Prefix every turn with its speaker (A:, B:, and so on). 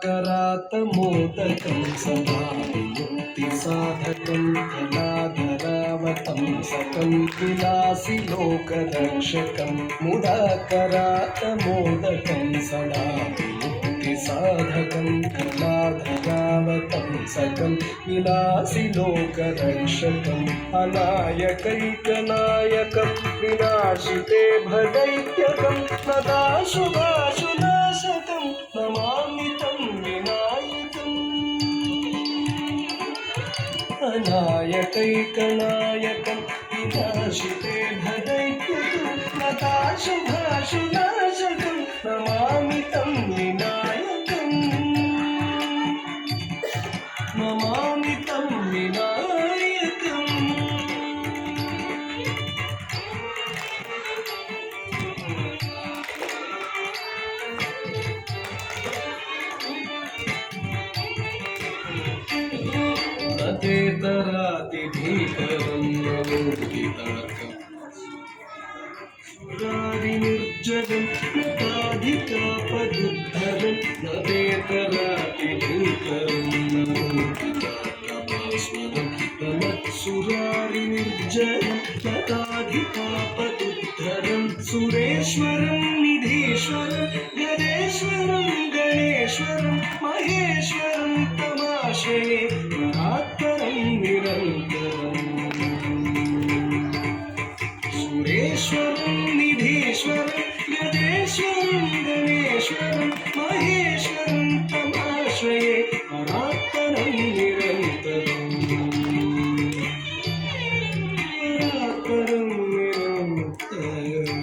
A: मुदाकरातमोदकं सदा विमुक्तिसाधकं कलाधरावतं सकं विलासि लोकरक्षकं मुदाकरातमोदकं सदा विमुक्तिसाधकं कलाधरावतं सकं विलासि लोकरक्षकम् अनायकैकनायकं विनाशिते भदैत्यकं नदाशुभाशुनाशकं नमामि तं विनायकम् अनायकैकनायकं विनाशिते भदैत्यकं नदाशुभाशुनाशकं नमामि तं विनायकम् नमामि तं विनायकम् नदेतरातिभीकरं नमोदिताकम् निर्जगं नताधिकापदुद्धरं नदेतरातिभीकरं नमोदिताकमास्मरं नमत्सुरारिनिर्जनं नताधिकापदुद्धरं सुरेश्वरं निधीश्वरं गणेश्वरं गणेश्वरं महेश्वरं तमाश्रये परात्परं निरन्तरम् सुरेश्वरं निधीश्वरं गणेश्वरं गणेश्वरं महेश्वरं तमाश्रये परात्परं निरन्तरम् परात्परं निरन्तरम्